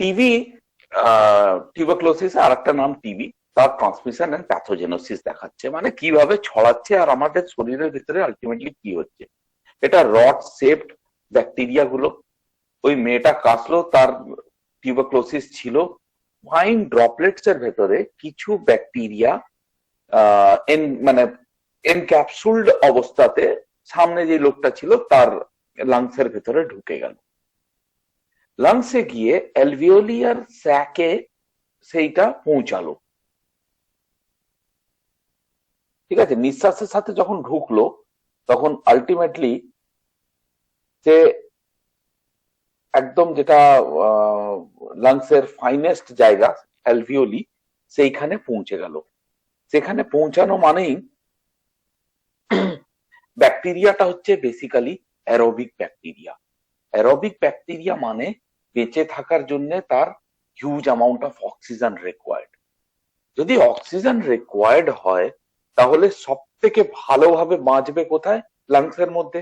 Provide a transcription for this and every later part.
TB, tuberculosis আর একটা নাম TB, তার ট্রান্সমিশন এন্ড প্যাথোজেনোসিস দেখাচ্ছে, মানে কিভাবে ছড়াচ্ছে আর আমাদের শরীরের ভিতরে আলটিমেটলি কি হচ্ছে। এটা রড শেপড ব্যাকটেরিয়া গুলো, ওই মেয়েটা কাশলো, তার টিউবারক্লোসিস ছিল, ফাইন ড্রপলেটস এর ভেতরে কিছু ব্যাকটেরিয়া মানে এনক্যাপসুলড অবস্থাতে সামনে যে লোকটা ছিল তার লাংসের ভেতরে ঢুকে গেল। লাংসে গিয়ে অ্যালভিওলিয়ার স্যাকে সেইটা পৌঁছালো, ঠিক আছে। নিঃশ্বাসের সাথে যখন ঢুকলো তখন আলটিমেটলি সে একদম যেটা লাংসের ফাইনেস্ট জায়গা অ্যালভিওলি, সেইখানে পৌঁছে গেল। সেখানে পৌঁছানো মানেই ব্যাকটেরিয়াটা হচ্ছে basically aerobic bacteria. Aerobic bacteria মানে বেঁচে থাকার জন্য তার huge amount of oxygen required. যদি অক্সিজেন রিকোয়ার্ড হয় তাহলে সব থেকে ভালোভাবে বাঁচবে কোথায়? লাংসের মধ্যে।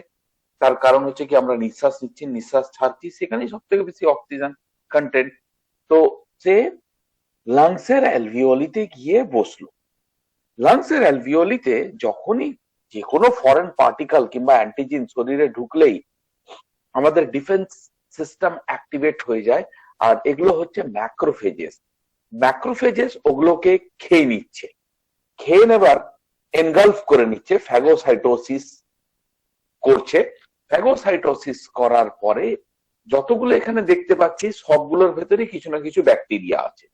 তার কারণ হচ্ছে কি, আমরা নিঃশ্বাস নিচ্ছি, নিঃশ্বাস ছাড়ছি, সেখানেই সব থেকে বেশি অক্সিজেন কন্টেন্ট। তো সে লাংসের অ্যালভিওলিতে গিয়ে বসলো। লাংসের অ্যালভিওলিতে যখনই যে কোনো ফরেন পার্টিকেল কিংবা অ্যান্টিজেন শরীরে ঢুকলেই আমাদের ডিফেন্স সিস্টেম অ্যাক্টিভেট হয়ে যায়, আর এগুলো হচ্ছে ম্যাক্রোফেজেস। ম্যাক্রোফেজেস ওগুলোকে খেয়ে নিচ্ছে, খেয়ে নেবার এনগালফ করে নিচ্ছে, ফ্যাগোসাইটোসিস করছে। ফ্যাগোসাইটোসিস করার পরে যতগুলো এখানে দেখতে পাচ্ছি সবগুলোর ভেতরে কিছু না কিছু ব্যাকটেরিয়া আছে,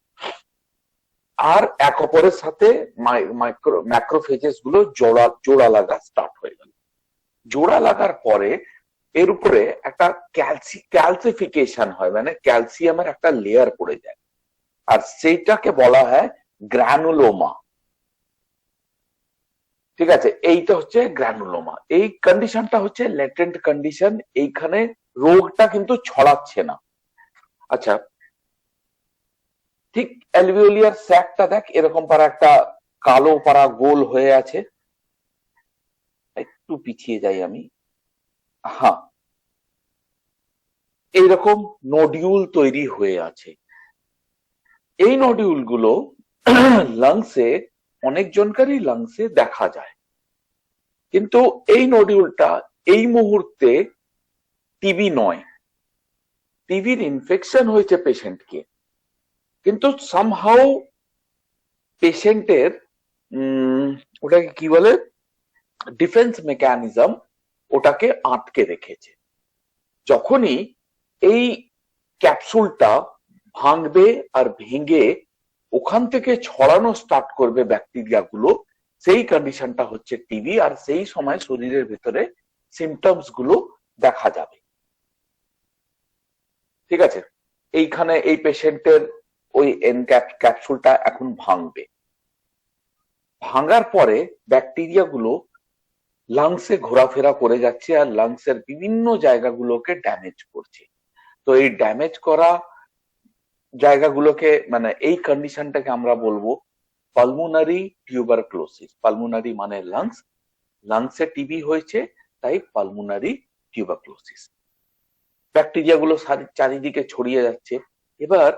আর এক অপরের সাথে ম্যাক্রোফেজেস গুলো জোড়া লাগা স্টার্ট হয়ে গেল। জোড়া লাগার পরে এর উপরে একটা ক্যালসিফিকেশন হয়, মানে ক্যালসিয়ামের একটা লেয়ার পড়ে যায়, আর সেইটাকে বলা হয় গ্রানুলোমা। ঠিক আছে, এইটা হচ্ছে গ্রানুলোমা। এই কন্ডিশনটা হচ্ছে ল্যাটেন্ট কন্ডিশন, এইখানে রোগটা কিন্তু ছড়াচ্ছে না। আচ্ছা, ঠিক অ্যালভিওলিয়ার স্যাকটা দেখ, এরকম পারা একটা কালো পারা গোল হয়ে আছে। একটু পিছিয়ে যাই আমি। হ্যাঁ, এইরকম নডিউল তৈরি হয়ে আছে। এই নডিউল গুলো লাংসে, অনেক জনকারই লাংসে দেখা যায়, কিন্তু এই নডিউলটা এই মুহূর্তে টিবি নয়। টিবির ইনফেকশন হয়েছে পেশেন্টকে, কিন্তু সামহাউ পেশেন্টের ওটাকে কি বলে, ডিফেন্স মেকানিজম ওটাকে আটকে রেখেছে। যখনই এই ক্যাপসুলটা ভাঙবে আর ভেঙে ওখান থেকে ছড়ানো স্টার্ট করবে ব্যাকটেরিয়া গুলো, সেই কন্ডিশনটা হচ্ছে টিবি, আর সেই সময় শরীরের ভেতরে সিমটমস গুলো দেখা যাবে। ঠিক আছে, এইখানে এই পেশেন্টের ওই ক্যাপসুলটা এখন ভাঙবে। ভাঙার পরে ব্যাকটেরিয়া গুলো লাংসে ঘোরাফেরা করে যাচ্ছে আর লাংসের বিভিন্ন জায়গাগুলোকে ড্যামেজ করছে। তো এই ড্যামেজ করা জায়গাগুলোকে, মানে এই কন্ডিশনটাকে আমরা বলবো পালমোনারি টিউবারক্লোসিস। পালমোনারি মানে লাংস, লাংসে টিবি হয়েছে, তাই পালমোনারি টিউবারক্লোসিস। ব্যাকটেরিয়া গুলো চারিদিকে ছড়িয়ে যাচ্ছে। এবার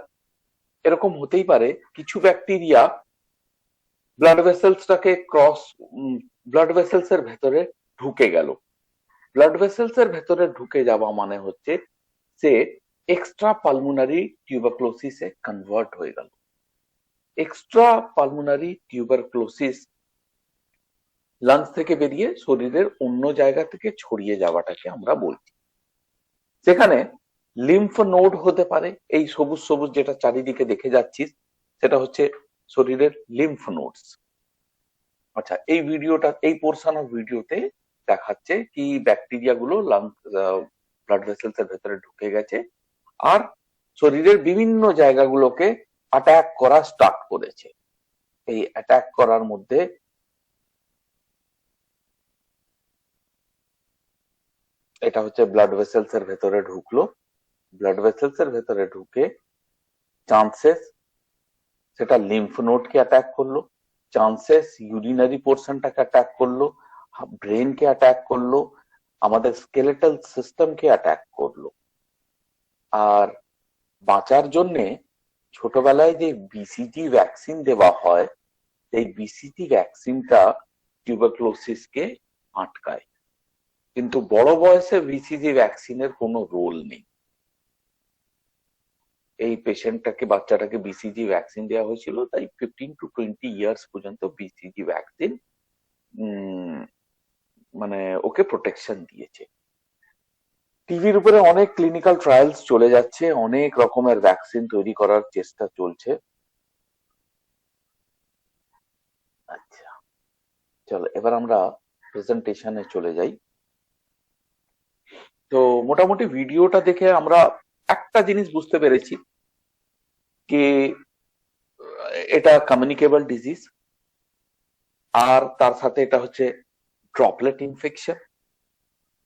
এরকম হতেই পারে কিছু ব্যাকটেরিয়া ব্লাড ভেসেলসটাকে ব্লাড ভেসেলস এর ভেতরে ঢুকে গেল। ব্লাড ভেসেলস এর ভেতরে ঢুকে যাওয়া মানে হচ্ছে সে এক্সট্রা পালমোনারি টিউবারক্লোসিসে কনভার্ট হয়ে গেল। এক্সট্রা পালমোনারি টিউবারক্লোসিস লাংস থেকে বেরিয়ে শরীরের অন্য জায়গা থেকে ছড়িয়ে যাওয়াটাকে আমরা বলছি। সেখানে লিম্ফ নোড হতে পারে, এই সবুজ সবুজ যেটা চারিদিকে দেখে যাচ্ছিস সেটা হচ্ছে শরীরের লিম্ফ নোডস। আচ্ছা, এই ভিডিওটা, এই পোর্শন অফ ভিডিওতে দেখাচ্ছে কি ব্যাকটেরিয়া গুলো ব্লাড ভেসেলস এর ভেতরে ঢুকে গেছে আর শরীরের বিভিন্ন জায়গাগুলোকে অ্যাটাক করা স্টার্ট করেছে। এই অ্যাটাক করার মধ্যে এটা হচ্ছে ব্লাড ভেসেলস এর ভেতরে ঢুকলো। ব্লাড ভেসেলস এর ভেতরে ঢুকে চান্সেস সেটা লিম্ফ নোডকে অ্যাটাক করলো, চান্সেস ইউরিনারি পোর্শনটাকে অ্যাটাক করলো, ব্রেনকে অ্যাটাক করলো, আমাদের স্কেলেটাল সিস্টেমকে অ্যাটাক করলো। আর বাঁচার জন্যে ছোটবেলায় যে বিসিজি ভ্যাকসিন দেওয়া হয়, এই বিসিজি ভ্যাকসিনটা টিউবারক্লোসিসকে আটকায়, কিন্তু বড় বয়সে বিসিজি ভ্যাকসিনের কোনো রোল নেই। এই পেশেন্টটাকে, বাচ্চাটাকে বিসিজি ভ্যাকসিন দেওয়া হয়েছিল, তাই 15 to 20 ইয়ার্স পর্যন্ত বিসিজি ভ্যাকসিন মানে ওকে প্রোটেকশন দিয়েছে। টিভির উপরে অনেক ক্লিনিক্যাল ট্রায়ালস চলে যাচ্ছে, অনেক রকমের ভ্যাকসিন তৈরি করার চেষ্টা চলছে। আচ্ছা, চলো এবার আমরা প্রেজেন্টেশনে চলে যাই। তো মোটামুটি ভিডিওটা দেখে আমরা একটা জিনিস বুঝতে পেরেছি যে এটা কমিউনিকেবল ডিজিজ, আর তার সাথে এটা হচ্ছে ড্রপলেট ইনফেকশন।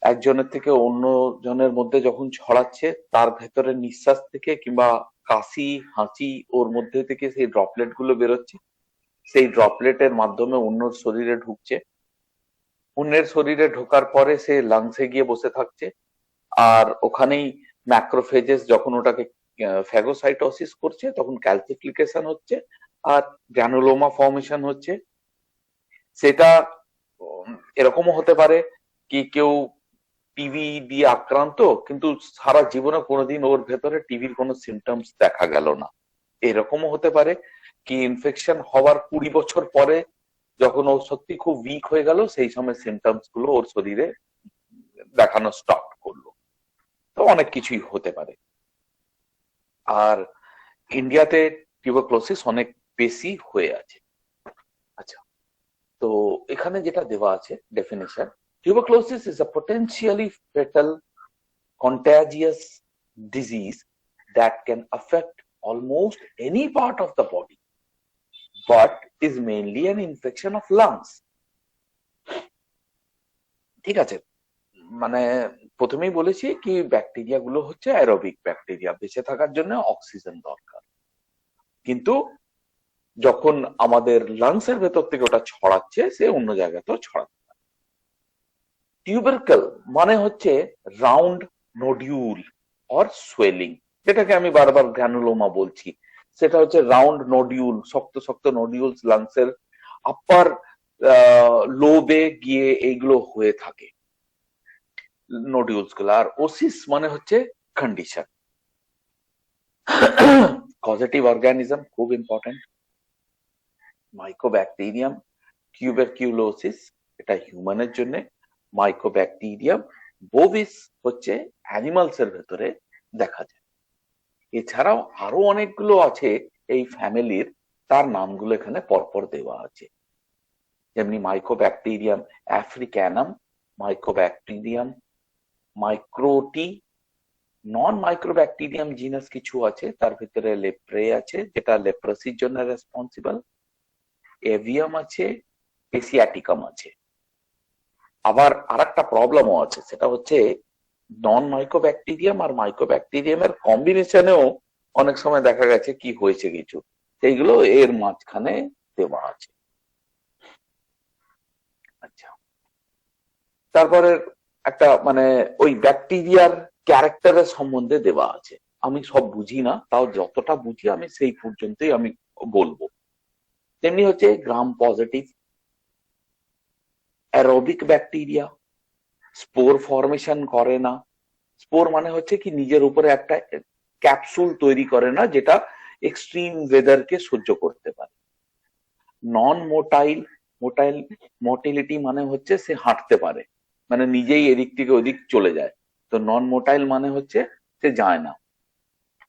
একজনের থেকে অন্য জনের মধ্যে যখন ছড়াচ্ছে, তার ভেতরে নিঃশ্বাস থেকে কিংবা কাশি হাঁচি ওর মধ্যে থেকে সেই ড্রপলেট গুলো বেরোচ্ছে, সেই ড্রপলেটের মাধ্যমে অন্যর শরীরে ঢুকছে, অন্যের শরীরে ঢোকার পরে সে লাংসে গিয়ে বসে থাকছে, আর ওখানেই ম্যাক্রোফেজেস যখন ওটাকে ফ্যাগোসাইটোসিস করছে, তখন ক্যালসিফিকেশন হচ্ছে আর গ্রানুলোমা ফর্মেশন হচ্ছে। সেটা এরকমও হতে পারে কি কেউ টিবি দিয়ে আক্রান্ত, কিন্তু সারা জীবনে কোনোদিন ওর ভেতরে টিবির কোনো সিমটমস দেখা গেল না। এরকমও হতে পারে কি ইনফেকশন হওয়ার 20 বছর পরে যখন ও সত্যি খুব উইক হয়ে গেল, সেই সময় সিমটমস গুলো ওর শরীরে দেখানো স্টপ করলো। তো অনেক কিছুই হতে পারে। আর ইন্ডিয়াতে টিউবারক্লোসিস অনেক বেশি হয়ে আছে। আচ্ছা, তো এখানে যেটা দেওয়া আছে definition, tuberculosis is a potentially fatal contagious disease that can affect almost any part of the body, but is mainly an infection of lungs. ঠিক আছে, মানে প্রথমেই বলেছি কি ব্যাকটেরিয়া গুলো হচ্ছে অ্যারোবিক ব্যাকটেরিয়া, বেঁচে থাকার জন্য অক্সিজেন দরকার, কিন্তু যখন আমাদের লাংসের ভেতর থেকে ওটা ছড়াচ্ছে, সে অন্য জায়গাতেও ছড়াচ্ছে। টিউবারকেল মানে হচ্ছে রাউন্ড নোডিউল অর সোয়েলিং, যেটাকে আমি বারবার গ্রানুলোমা বলছি। সেটা হচ্ছে রাউন্ড নোডিউল, শক্ত শক্ত নোডিউলস লাংসের আপার লোবে গিয়ে এইগুলো হয়ে থাকে নোডিউলস গুলো। আর ওসিস মানে হচ্ছে কন্ডিশন। কজেটিভ অর্গানিজম খুব ইম্পর্টেন্ট, মাইকোব্যাকটেরিয়াম টিউবারকিউলোসিস, এটা হিউম্যানের জন্য, মাইকোব্যাকটেরিয়াম বোভিস হচ্ছে অ্যানিমালস এর ভেতরে দেখা যায়। এছাড়াও আরো অনেকগুলো আছে এই ফ্যামিলির, তার নামগুলো এখানে পরপর দেওয়া আছে, যেমনি মাইকোব্যাকটেরিয়াম আফ্রিক্যানাম, মাইকোব্যাকটেরিয়াম মাইক্রোটি, নন মাইক্রোব্যাকটেরিয়াম জিনাস কিছু আছে, তার ভিতরে লেপ্রে আছে যেটা লেপ্রোসির জন্য রেসপন্সিবল, এভিয়াম আছে, এসিয়াটিকাম আছে। আবার আরেকটা প্রবলেমও আছে, সেটা হচ্ছে নন মাইকোব্যাকটেরিয়াম আর মাইকোব্যাকটেরিয়ামের কম্বিনেশনেও অনেক সময় দেখা গেছে কি হয়েছে কিছু, সেইগুলো এর মাঝখানে দেওয়া আছে। আচ্ছা, তারপরে একটা মানে ওই ব্যাকটেরিয়ার ক্যারেক্টারের সম্বন্ধে দেওয়া আছে। আমি সব বুঝি না, তাও যতটা বুঝি আমি সেই পর্যন্তই আমি বলবো। তেমনি হচ্ছে gram positive aerobic bacteria, spore formation করে না। স্পোর মানে হচ্ছে কি নিজের উপরে একটা ক্যাপসুল তৈরি করে না, যেটা এক্সট্রিম ওয়েদারকে সহ্য করতে পারে। নন মোটাইল, মোটাইল মোটিলিটি মানে হচ্ছে সে হাঁটতে পারে, মানে নিজেই এদিক থেকে ওদিক চলে যায়। তো নন মোটাইল মানে হচ্ছে সে যায় না।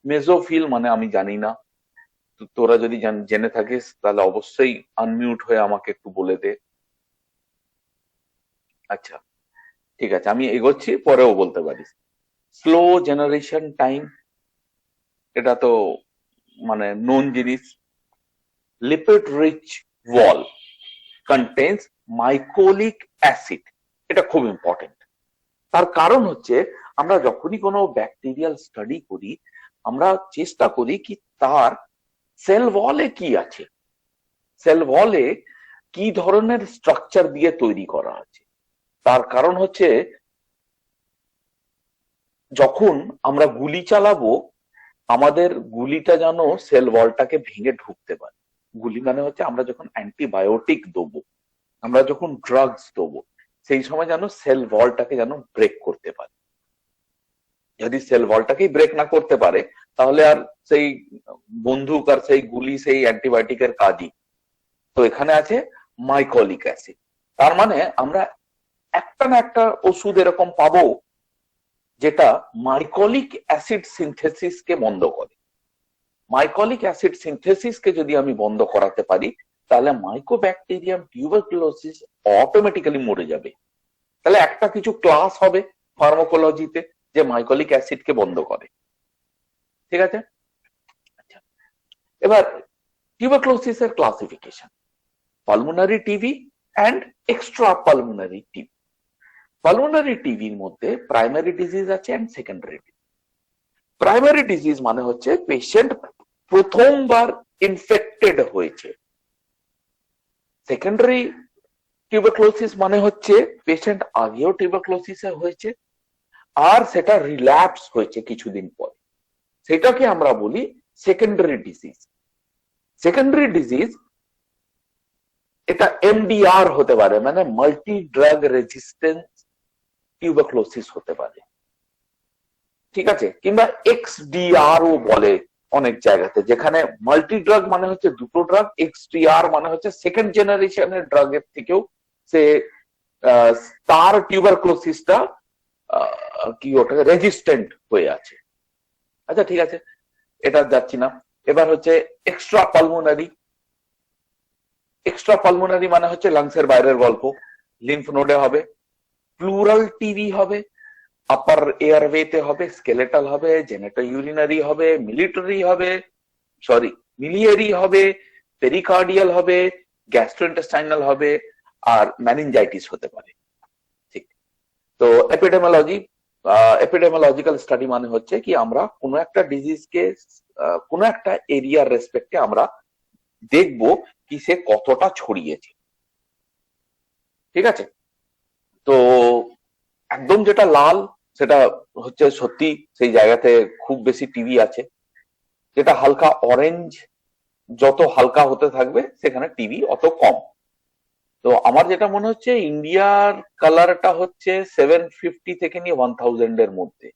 মেজোফিল মানে আমি জানি না, তো তোরা যদি জেনে থাকিস তাহলে অবশ্যই আনমিউট হয়ে আমাকে একটু বলে দে। আচ্ছা, ঠিক আছে, আমি এগোচ্ছি, পরেও বলতে পারিস। স্লো জেনারেশন টাইম, এটা তো মানে নোন জিনিস। লিপিড রিচ ওয়াল কন্টেন্স মাইকোলিক অ্যাসিড, এটা খুব ইম্পর্টেন্ট। তার কারণ হচ্ছে আমরা যখনই কোনো ব্যাকটেরিয়াল স্টাডি করি, আমরা চেষ্টা করি কি তার সেল ওয়ালে কি আছে, সেল ওয়ালে কি ধরনের স্ট্রাকচার দিয়ে তৈরি করা আছে। তার কারণ হচ্ছে যখন আমরা গুলি চালাবো, আমাদের গুলিটা যেন সেল ওয়ালটাকে ভেঙে ঢুকতে পারে। গুলি মানে হচ্ছে আমরা যখন অ্যান্টিবায়োটিক দেবো, আমরা যখন ড্রাগস দেবো, সেই সময় যেন সেল ওয়ালটাকে যেন ব্রেক করতে পারে। যদি সেল ওয়ালটাকেই ব্রেক না করতে পারে, তাহলে আর সেই বন্দুক আর সেই গুলি সেই অ্যান্টিবায়োটিকের কাজই। তো এখানে আছে মাইকোলিক অ্যাসিড। তার মানে আমরা একটা না একটা ওষুধ এরকম পাবো যেটা মাইকোলিক অ্যাসিড সিনথেসিসকে বন্ধ করে। মাইকোলিক অ্যাসিড সিনথেসিসকে যদি আমি বন্ধ করাতে পারি, তাহলে মাইকোব্যাকটেরিয়াম টিউবারকুলোসিস অটোমেটিক্যালি মরে যাবে। তাহলে একটা কিছু ক্লাস হবে ফার্মাকোলজিতে যে মাইকোলিক অ্যাসিডকে বন্ধ করে। ঠিক আছে? আচ্ছা, এবার টিউবারকুলোসিসের classification, pulmonary TB and extra pulmonary TB. Pulmonary টিবির মধ্যে প্রাইমারি ডিজিজ আছে অ্যান্ড সেকেন্ডারি। প্রাইমারি ডিজিজ মানে হচ্ছে পেশেন্ট প্রথমবার ইনফেক্টেড হয়েছে। সেকেন্ডারি টিউবারকুলোসিস মানে হচ্ছে পেশেন্ট আগেও টিউবারকুলোসিসে হয়েছে আর সেটা রিল্যাপস হয়েছে কিছুদিন পরে, সেটাকে আমরা বলি সেকেন্ডারি ডিজিজ। সেকেন্ডারি ডিজিজ এটা এমডিআর হতে পারে, মানে মাল্টি ড্রাগ রেজিস্ট্যান্স টিউবারকুলোসিস হতে পারে। ঠিক আছে? কিংবা এক্সডিআর ও বলে অনেক জায়গাতে, যেখানে মাল্টি ড্রাগ মানে হচ্ছে দুটো ড্রাগ, এক্সডিআর মানে হচ্ছে সেকেন্ড জেনারেশনের ড্রাগের থেকেও সে তার টিউবারকুলোসিসটা কি ওটাকে রেজিস্ট্যান্ট হয়ে আছে। আচ্ছা ঠিক আছে, এটা যাচ্ছি না। এবার হচ্ছে এক্সট্রা পালমোনারি। এক্সট্রা পালমোনারি মানে হচ্ছে লাংসের বাইরের গল্প, লিম্ফ নোডে হবে, প্লুরাল টিবি হবে, আপার এয়ারওয়েতে হবে, স্কেলেটাল হবে, জেনেটো ইউরিনারি হবে, মিলিটারি হবে, সরি মিলিয়ারি হবে, পেরিকার্ডিয়াল হবে, গ্যাস্ট্রোইন্টেস্টাইনাল হবে, আর ম্যানিনজাইটিস হতে পারে। ঠিক। তো এপিডেমিওলজি, এপিডেমিওলজিক্যাল স্টাডি মানে হচ্ছে কি আমরা কোনো একটা ডিজিজকে কোনো একটা এরিয়ার রেসপেক্টে আমরা দেখবো কি সে কতটা ছড়িয়েছে। ঠিক আছে? তো একদম যেটা লাল সেটা হচ্ছে সত্যি সেই জায়গাতে খুব বেশি টিবি আছে। যেটা হালকা অরেঞ্জ, যত হালকা হতে থাকবে সেখানে টিবি অত কম। তো আমার যেটা মনে হচ্ছে ইন্ডিয়ার কালারটা হচ্ছে 750 থেকে নিয়ে 1000 এর মধ্যে,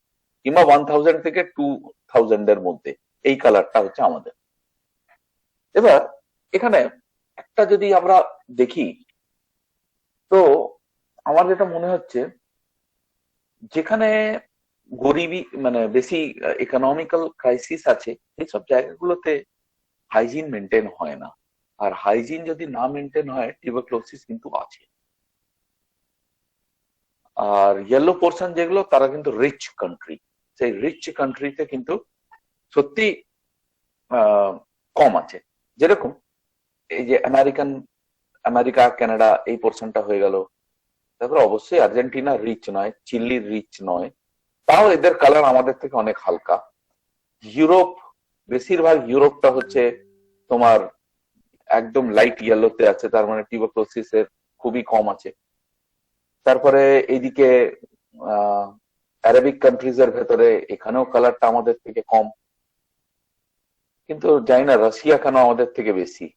কিংবা 1000 থেকে 2000 এর মধ্যে, এই কালারটা হচ্ছে আমাদের। এবার এখানে একটা যদি আমরা দেখি, তো আমার যেটা মনে হচ্ছে যেখানে গরিবি মানে বেশি ইকোনমিক্যাল ক্রাইসিস আছে, এইসব জায়গাগুলোতে হাইজিন মেনটেন হয় না। আর হাইজিন যদি না মেনটেন হয়, টিউবারকুলোসিস কিন্তু আছে। আর ইয়েলো পোর্শন যেগুলো, তারা কিন্তু রিচ কান্ট্রি, সেই রিচ কান্ট্রিতে কিন্তু সত্যি কম আছে। যেরকম এই যে আমেরিকা কানাডা এই পোর্শনটা হয়ে গেল। তারপরে অবশ্যই আর্জেন্টিনা রিচ নয়, চিলি রিচ নয়, তাও এদের কালার আমাদের থেকে অনেক হালকা। ইউরোপ, বেশিরভাগ ইউরোপটা হচ্ছে তোমার একদম লাইট ইয়েলোতে আছে, তার মানে টিউবারকুলোসিস এর খুবই কম আছে। তারপরে এইদিকে আরবিক কান্ট্রিজ এর ভেতরে এখানেও কালারটা আমাদের থেকে কম, কিন্তু জানি না রাশিয়া কেন আমাদের থেকে বেশি।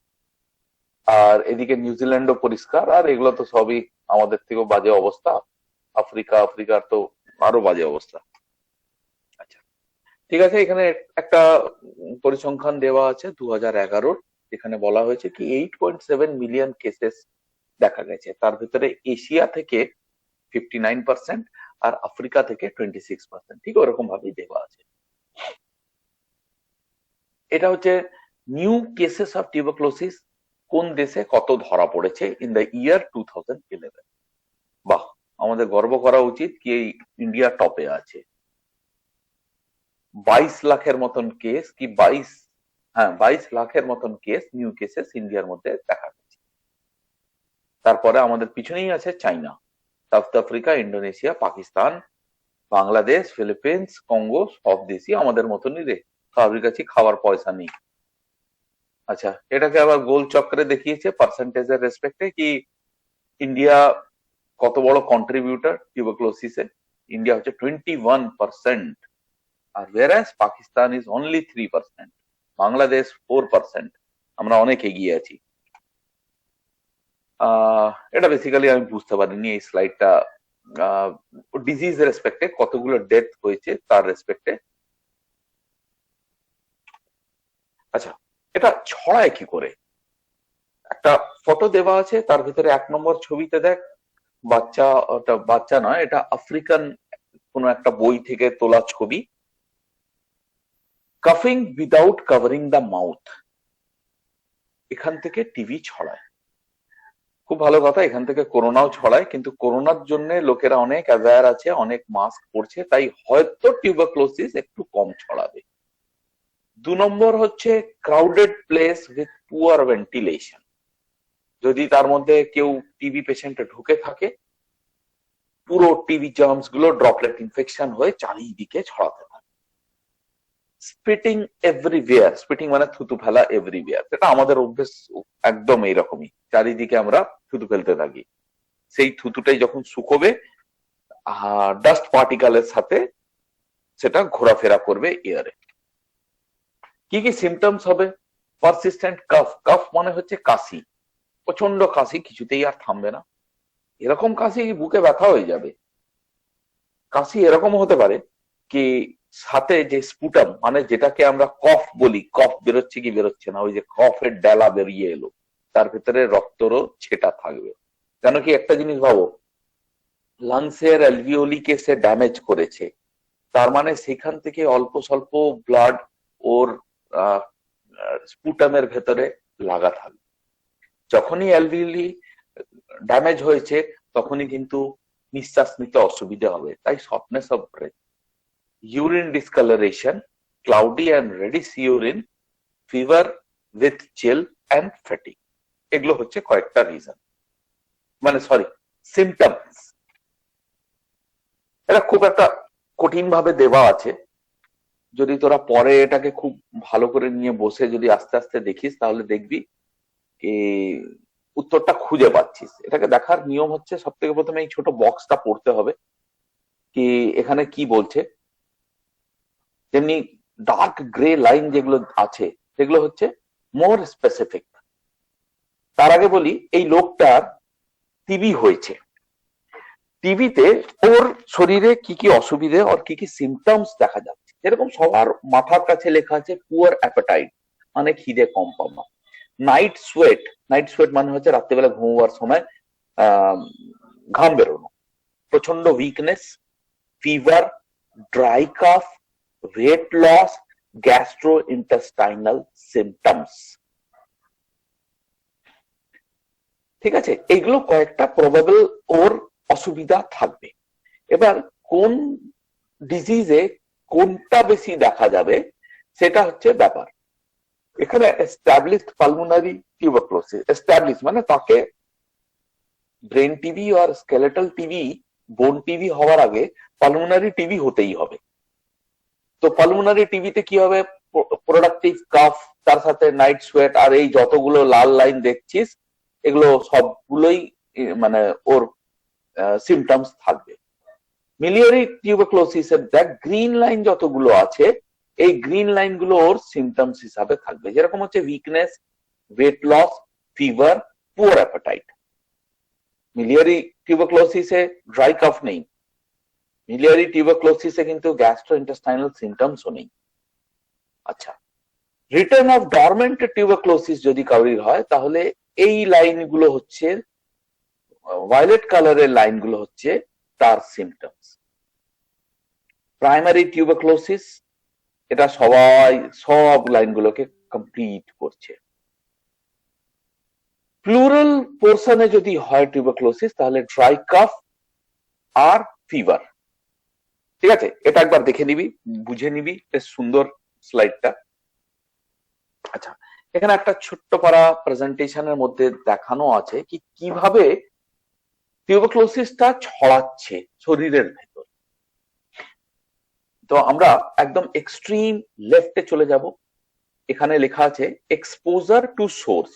আর এদিকে নিউজিল্যান্ডও পরিষ্কার, আর এগুলো তো সবই আমাদের থেকেও বাজে অবস্থা। আফ্রিকার তো আরো বাজে অবস্থা। আচ্ছা ঠিক আছে, এখানে একটা পরিসংখ্যান দেওয়া আছে 2011-র, এখানে বলা হয়েছে কি 8.7 মিলিয়ন কেসেস দেখা গেছে। তার ভিতরে এশিয়া থেকে 59% আর আফ্রিকা থেকে 26%, ঠিক ওরকম ভাবেই দেওয়া আছে। এটা হচ্ছে নিউ কেসেস অফ টিউবারকুলোসিস কোন দেশে কত ধরা পড়েছে ইন দ্য ইয়ার 2011। বাহ, আমাদের গর্ব করা উচিত কি এই ইন্ডিয়া টপে আছে। 22 লাখের মতন কেস, কি 22 লাখের মতন কেস, নিউ কেসেস ইন্ডিয়ার মধ্যে দেখা গেছে। তারপরে আমাদের পিছনেই আছে China, South Africa, Indonesia, Pakistan, Bangladesh, Philippines, Congo, সব দেশই আমাদের মতনই রে, কারোর কাছে খাওয়ার পয়সা নেই। আচ্ছা, এটাকে আবার গোল চক্রে দেখিয়েছে পার্সেন্টেজের রেসপেক্টে কি ইন্ডিয়া কত বড় কন্ট্রিবিউটর টিউবারকুলোসিসে। ইন্ডিয়া হচ্ছে 21%। আর whereas Pakistan is only 3%, Bangladesh 4%, আমরা অনেক এগিয়ে আছি। এটা বেসিক্যালি আমি বুঝতে পারিনি এই স্লাইডটা ডিজিজ রেসপেক্টে কতগুলো ডেথ হয়েছে তার রেসপেক্টে। আচ্ছা, এটা ছড়ায় কি করে? একটা ফটো দেওয়া আছে, তার ভিতরে 1 নম্বর ছবিতে দেখ বাচ্চা, ওটা বাচ্চা নয়, এটা আফ্রিকান কোন একটা বই থেকে তোলা ছবি। কাফিং উইদাউট কভারিং দ্য মাউথ, এখান থেকে টিভি ছড়ায়। খুব ভালো কথা, এখান থেকে করোনাও ছড়ায়, কিন্তু করোনার জন্য লোকেরা অনেক অ্যাওয়্যার আছে, অনেক মাস্ক পরছে, তাই হয়তো টিউবারক্লোসিস একটু কম ছড়াবে। 2 নম্বর হচ্ছে crowded place with poor ventilation. যদি তার মধ্যে কেউ টিবি পেশেন্ট ঢুকে থাকে, পুরো টিবি জার্মস গুলো ড্রপলেট ইনফেকশন হয়ে চারিদিকে ছড়াতে থাকে। স্পিটিং এভরিওয়্যার, স্পিটিং মানে থুতু ফেলা এভরিওয়্যার, এটা আমাদের অভ্যেস একদম এইরকমই, চারিদিকে আমরা থুতু ফেলতে থাকি। সেই থুতুটাই যখন শুকোবে ডাস্ট পার্টিকেলের সাথে সেটা ঘোরাফেরা করবে এয়ারে। কি কি সিমটমস হবে? পারসিস্টেন্ট কাফ, কাফ মানে হচ্ছে কাশি, প্রচন্ড কাশি, কিছুতেই আর থামবে না। এরকম কাশি বুকে ব্যথা হয়ে যাবে। কাশি এরকম হতে পারে কি সাথে যে স্পুটাম মানে যেটাকে আমরা কফ বলি, কফ বেরোচ্ছে কি বেরোচ্ছে না, ওই যে কফের ডেলা বেরিয়ে এলো, তার ভিতরে রক্তরও ছেটা থাকবে। কেন কি একটা জিনিস ভাবো, লাংসের অ্যালভিওলিকে সে ড্যামেজ করেছে, তার মানে সেখান থেকে অল্প স্বল্প ব্লাড ওর স্পুটামের ভেতরে লাগা থাকবে। যখনই অ্যালভিওলি ড্যামেজ হয়েছে তখনই কিন্তু নিঃশ্বাস নিতে অসুবিধা হবে। তাই shortness of breath, urine discolouration, cloudy and reddish urine, fever with chill and fatigue, এগুলো হচ্ছে কয়েকটা রিজন, মানে সরি সিমটমস। এটা খুব একটা কঠিন ভাবে দেওয়া আছে, যদি তোরা পরে এটাকে খুব ভালো করে নিয়ে বসে যদি আস্তে আস্তে দেখিস তাহলে দেখবি উত্তরটা খুঁজে পাচ্ছিস। এটাকে দেখার নিয়ম হচ্ছে সব থেকে প্রথমে এই ছোট বক্সটা পড়তে হবে কি এখানে কি বলছে। যেমনি ডার্ক গ্রে লাইন যেগুলো আছে সেগুলো হচ্ছে মোর স্পেসিফিক। তার আগে বলি এই লোকটার টিবি হয়েছে, টিবিতে ওর শরীরে কি কি অসুবিধে আর কি কি সিমটমস দেখা যাচ্ছে। যেরকম সবার মাথার কাছে লেখা আছে পুয়ার অ্যাপেটাইট, মানে খিদে কম পাওয়া। নাইট সোয়েট, নাইট সোয়েট মানে হচ্ছে রাত্রিবেলা ঘুমোবার সময় ঘাম বেরোনো। প্রচন্ড weakness, fever, dry cough, weight loss, gastro intestinal symptoms. ঠিক আছে, এইগুলো কয়েকটা প্রবাবল ওর অসুবিধা থাকবে। এবার কোন ডিজিজে কোনটা বেশি দেখা যাবে সেটা হচ্ছে ব্যাপার। এখানে এস্টাবলিশড পালমোনারি টিউবারক্লোসিস, এস্টাবলিশ মানে তাকে ব্রেন টিবি আর স্কেলেটাল টিবি, বোন টিবি হওয়ার আগে পালমোনারি টিবি হতেই হবে। তো পালমোনারি টিবিতে কি হবে, প্রোডাক্টিভ কাফ, তার সাথে নাইট সোয়েট, আর এই যতগুলো লাল লাইন দেখছিস এগুলো সবগুলোই মানে ওর সিমটমস থাকবে। মিলিয়ারি টিউবারক্লোসিসের দেখ গ্রিন লাইন যতগুলো আছে, এই গ্রিন লাইন গুলো ওর সিমটমস হিসাবে থাকবে। যেরকম হচ্ছে weakness, weight loss, fever, poor appetite. Miliary টিউবারক্লোসিসে ড্রাই কাফ নেই, মিলিয়ারি টিউবারক্লোসিসে কিন্তু গ্যাস্ট্রোইন্টেস্টাইনাল সিমটমসও নেই। আচ্ছা, রিটার্ন অফ ডরমেন্ট টিউবারক্লোসিস যদি কারোর হয় তাহলে এই লাইনগুলো হচ্ছে, ভায়োলেট কালারের লাইনগুলো হচ্ছে তার সিমটমস। প্রাইমারি টিউবারক্লোসিস, এটা সবাই সব লাইনগুলোকে কমপ্লিট করছে। প্লুরাল পোর্শনে যদি হয় টিউবারক্লোসিস তাহলে ড্রাই কাফ আর ফিভার। ঠিক আছে, এটা একবার দেখে নিবি, বুঝে নিবি, বেশ সুন্দর স্লাইডটা। আচ্ছা, এখানে একটা ছোট্ট পারা প্রেজেন্টেশনের মধ্যে দেখানো আছে কি কিভাবে টিউবারক্লোসিসটা ছড়াচ্ছে শরীরের ভেতর। তো আমরা একদম এক্সট্রিম লেফটে চলে যাব, এখানে লেখা আছে এক্সপোজার টু সোর্স।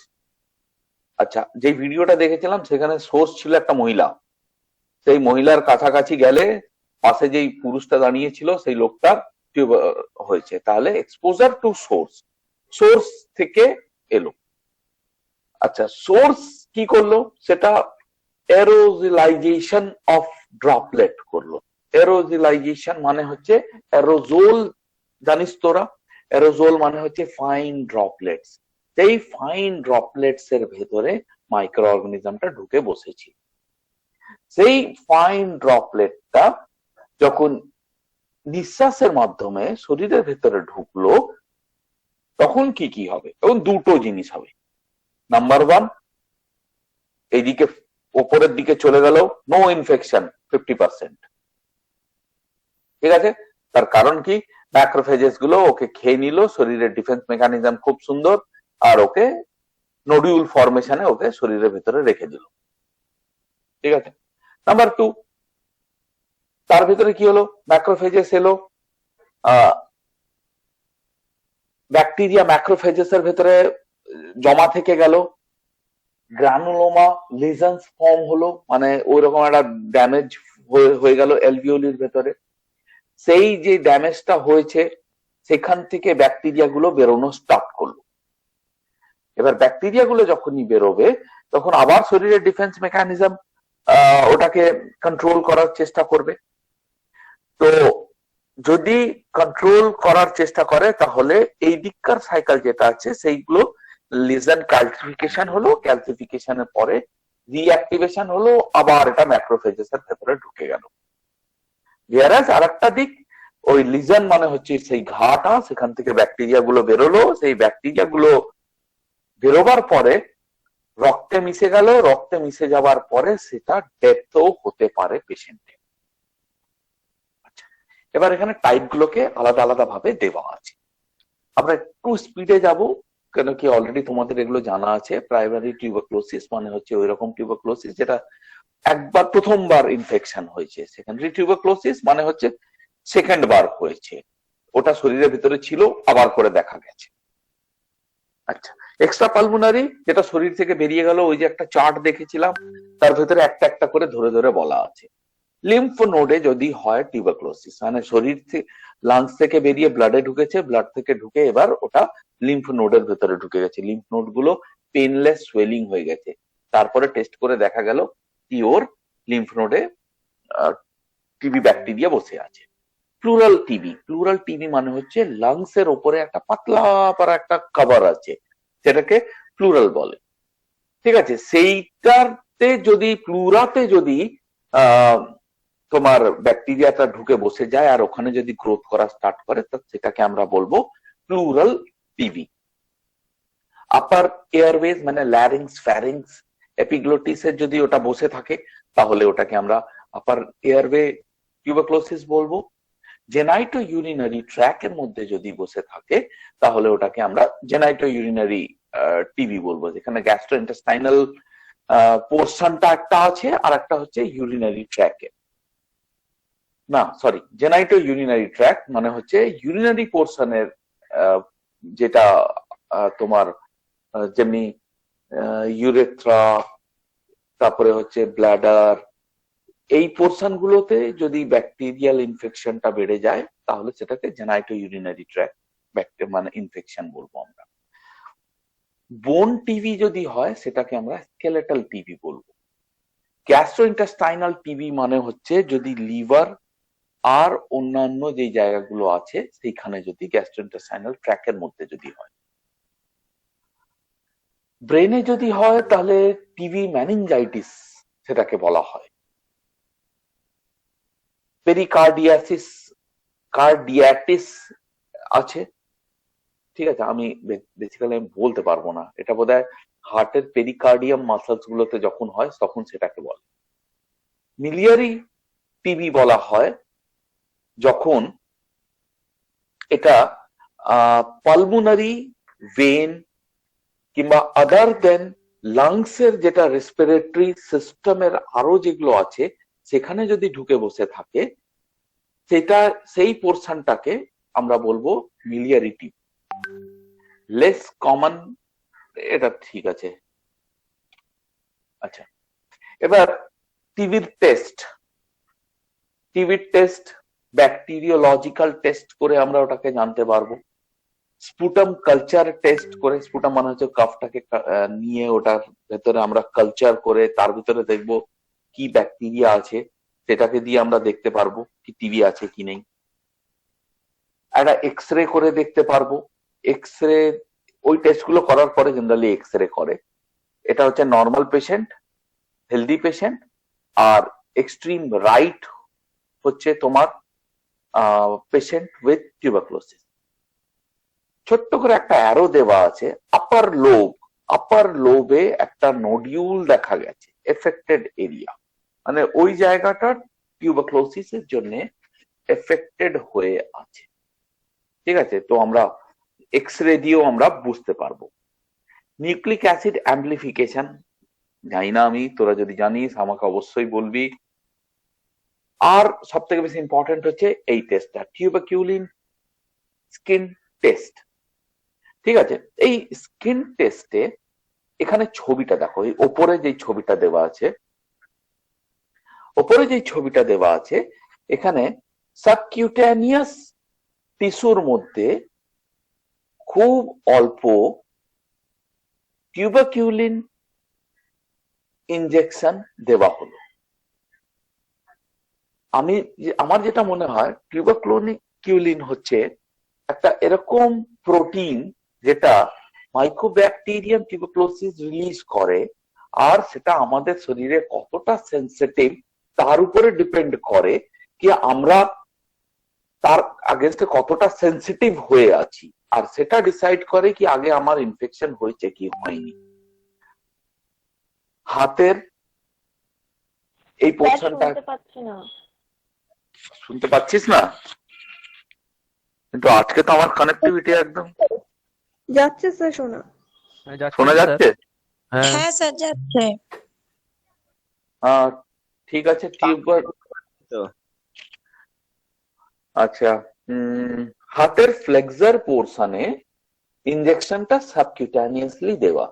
আচ্ছা, যে ভিডিওটা দেখেছিলাম সেখানে সোর্স ছিল একটা মহিলা, সেই মহিলার কাছাকাছি গেলে পাশে যেই পুরুষটা দাঁড়িয়ে ছিল সেই লোকটার হয়েছে, তাহলে এক্সপোজার টু সোর্স, সোর্স থেকে এলো। আচ্ছা, সোর্স কি করলো? সেটা এরোজিলাইজেশন অফ ড্রপলেট করলো। এরোজিলাইজেশন মানে হচ্ছে এরোজোল, জানিস তোরা? এরোজোল মানে হচ্ছে ফাইন ড্রপলেটস। সেই ফাইন ড্রপলেটস এর ভেতরে মাইক্রো অর্গানিজমটা ঢুকে বসেছে। সেই ফাইন ড্রপলেটটা যখন নিঃশ্বাসের মাধ্যমে শরীরের ভেতরে ঢুকলো, তখন কি কি হবে? তখন দুটো জিনিস হবে। নাম্বার ওয়ান, এইদিকে ওপরের দিকে চলে গেল, নো ইনফেকশন 50%। ঠিক আছে? তার কারণ কি? ম্যাক্রোফেজেস গুলো ওকে খেয়ে নিল, শরীরের ডিফেন্স মেকানিজম খুব সুন্দর, আর ওকে নোডিউল ফরমেশনে ওকে শরীরের ভেতরে রেখে দিল। ঠিক আছে? নাম্বার টু, তার ভেতরে কি হলো? ম্যাক্রোফেজেস এলো, ব্যাকটেরিয়া ম্যাক্রোফেজেস এর ভেতরে জমা থেকে গেল, গ্রানুলোমা লিজনস ফর্ম হলো, মানে ওই রকম একটা ড্যামেজ হয়ে গেল অ্যালভিওলির ভেতরে। সেই যে ড্যামেজটা হয়েছে সেখান থেকে ব্যাকটেরিয়া গুলো বেরোনো স্টার্ট করলো। এবার ব্যাকটেরিয়া গুলো যখনই বেরোবে তখন আবার শরীরের ডিফেন্স মেকানিজম ওটাকে কন্ট্রোল করার চেষ্টা করবে। তো যদি কন্ট্রোল করার চেষ্টা করে তাহলে এই দিককার সাইকেল যেটা আছে সেইগুলো, লিজন ক্যালসিফিকেশন হলো, ক্যালসিফিকেশনের পরে রিঅ্যাক্টিভেশন হলো, আবার এটা ম্যাক্রোফেজেস এর ভেতরে ঢুকে গেল। আর আরেকটা দিক, ওই লিজন মানে হচ্ছে সেই ঘাটা, সেখান থেকে ব্যাকটেরিয়া গুলো বেরোলো, সেই ব্যাকটেরিয়া গুলো বেরোবার পরে রক্তে মিশে গেল, রক্তে মিশে যাওয়ার পরে সেটা ডেথও হতে পারে পেশেন্টের। আচ্ছা, এবার এখানে টাইপ গুলোকে আলাদা আলাদা ভাবে দেওয়া আছে। আমরা একটু স্পিডে যাব, কেন কি অলরেডি তোমাদের এগুলো জানা আছে। প্রাইমারি টিউবারকুলোসিস মানে হচ্ছে ওই রকম টিউবারকুলোসিস যেটা একবার প্রথমবার ইনফেকশন হয়েছে। সেকেন্ডারি টিউবারকুলোসিস মানে হচ্ছে সেকেন্ড বার হয়েছে, ওটা শরীরের ভিতরে ছিল, আবার করে দেখা গেছে। আচ্ছা, এক্সট্রা পালমোনারি যেটা শরীর থেকে বেরিয়ে গেল, ওই যে একটা চার্ট দেখেছিলাম, তার ভেতরে একটা একটা করে ধরে ধরে বলা আছে। লিম্ফ নোডে যদি হয় টিউবারকুলোসিস, মানে শরীর থেকে লাংস থেকে বেরিয়ে ব্লাডে ঢুকেছে, ব্লাড থেকে ঢুকে এবার ওটা লিম্ফ নোডের ভেতরে ঢুকে গেছে, লিম্ফ নোড গুলো পেনলেস সোয়েলিং হয়ে গেছে, তারপরে টেস্ট করে দেখা গেল পিওর লিম্ফ নোডে টিবি ব্যাকটেরিয়া বসে আছে। প্লুরাল টিবি, প্লুরাল টিবি মানে হচ্ছে লাংস এর ওপরে একটা পাতলা পারা একটা কভার আছে, সেটাকে প্লুরাল বলে। ঠিক আছে? সেইটাতে যদি প্লুরাতে যদি তোমার ব্যাকটেরিয়াটা ঢুকে বসে যায় আর ওখানে যদি গ্রোথ করা স্টার্ট করে, সেটাকে আমরা বলবো প্লুরাল টিবি। আপার এয়ারওয়েজ মানে ল্যারিংস, ফ্যারিংস, এপিগ্লোটিসের যদি ওটা বসে থাকে তাহলে ওটাকে আমরা আপার এয়ারওয়ে টিউবারকুলোসিস বলবো। জেনাইটো ইউরিনারি ট্র্যাক এর মধ্যে যদি বসে থাকে তাহলে ওটাকে আমরা জেনাইটো ইউরিনারি টিবি বলবো, যেখানে গ্যাস্ট্রোইন্টেস্টাইনাল পোর্শনটা একটা আছে আর একটা হচ্ছে ইউরিনারি ট্র্যাকে। না সরি, জেনাইটো ইউরিনারি ট্র্যাক মানে হচ্ছে ইউরিনারি পোর্শনের যেটা তোমার যেমনি ইউরেথ্রা, তারপরে হচ্ছে ব্লাডার, এই পোর্শন গুলোতে যদি ব্যাকটেরিয়াল ইনফেকশনটা বেড়ে যায় তাহলে সেটাকে জেনাইটো ইউরিনারি ট্র্যাক্ট ব্যাকটেরিয়া মানে ইনফেকশন বলবো আমরা। বোন টিবি যদি হয় সেটাকে আমরা স্কেলেটাল টিবি বলবো। গ্যাস্ট্রোইন্টেস্টাইনাল টিবি মানে হচ্ছে যদি লিভার আর অন্যান্য যে জায়গাগুলো আছে সেইখানে যদি গ্যাস্ট্রোইন্টেস্টাইনাল ট্র্যাকের মধ্যে যদি হয়। ব্রেনে যদি হয় তাহলে টিবি ম্যানিনজাইটিস সেটাকে বলা হয়। পেরিকার্ডিয়াসিস, কার্ডিয়াটিস আছে। ঠিক আছে, আমি বেসিক্যালি আমি বলতে পারবো না, এটা বোধহয় হার্টের পেরিকার্ডিয়াম মাসলস গুলোতে যখন হয় তখন সেটাকে বলে। মিলিয়ারি টিবি বলা হয় যখন এটা পালমোনারি ভেন কিংবা আদার দেন লাংস এর যেটা রেসপিরেটরি সিস্টেমের আরো যেগুলো আছে সেখানে যদি ঢুকে বসে থাকে, সেটা সেই পোর্শনটাকে আমরা বলবো মিলিয়ারি টিবি। লেস কমন, এটা ঠিক আছে। আচ্ছা, এবার টিবির টেস্ট। টিবির টেস্ট ব্যাকটেরিওলজিক্যাল টেস্ট করে আমরা ওটাকে জানতে পারবো। স্পুটাম কালচার টেস্ট করে, স্পুটাম মানে হচ্ছে কাফটাকে নিয়ে ওটার ভেতরে আমরা কালচার করে তার ভিতরে দেখবো কি ব্যাকটেরিয়া আছে, সেটাকে দিয়ে আমরা দেখতে পারবো কি টিবি আছে কি নেই। একটা এক্স রে করে দেখতে পারবো। এক্স রে, ওই টেস্ট গুলো করার পরে জেনারেলি এক্স রে করে। এটা হচ্ছে নর্মাল পেশেন্ট, হেলদি পেশেন্ট। আর এক্সট্রিম রাইট হচ্ছে তোমার পেশেন্ট উইথ টিউবারকুলোসিস। ছোট্ট করে একটা অ্যারো দেওয়া আছে, আপার লোবে একটা নোডিউল দেখা গেছে, এফেক্টেড এরিয়া, মানে ওই জায়গাটা টিউবারকুলোসিসের জন্য এফেক্টেড হয়ে আছে। ঠিক আছে, তো আমরা এক্স রে দিয়েও আমরা বুঝতে পারবো। নিউক্লিক অ্যাসিড অ্যাম্পলিফিকেশন জানি না আমি, তোরা যদি জানিস আমাকে অবশ্যই বলবি। আর সব থেকে বেশি ইম্পর্টেন্ট হচ্ছে এই টেস্টটা, টিউবারকিউলিন স্কিন টেস্ট। ঠিক আছে, এই স্কিন টেস্টে এখানে ছবিটা দেখো, এই ওপরে যে ছবিটা দেওয়া আছে, এখানে সাবকিউটেনিয়াস টিস্যুর মধ্যে খুব অল্প টিউবারকিউলিন ইনজেকশন দেওয়া হলো। আমার যেটা মনে হয় টিউবারকিউলিন হচ্ছে একটা এরকম প্রোটিন যেটা মাইকোব্যাকটেরিয়াম টিউবারকুলোসিস রিলিজ করে, আর সেটা আমাদের শরীরে কতটা সেন্সিটিভ তার উপরে ডিপেন্ড করে কি আমরা তার আগেনস্টে কতটা সেন্সিটিভ হয়ে আছি, আর সেটা ডিসাইড করে কি আগে আমার ইনফেকশন হয়েছে কি হয়নি। হাতের এই পোর্শনটা শুনতে পাচ্ছিস না? কিন্তু আজকে তো আমার কানেক্টিভিটি একদম যাচ্ছে স্যার, শোনা যাচ্ছে? হ্যাঁ স্যার যাচ্ছে। ঠিক আছে, টিউবার আচ্ছা, হাতের ফ্লেক্সার পোর্শনে ইনজেকশনটা সাবকিউটানিয়াসলি দেওয়া।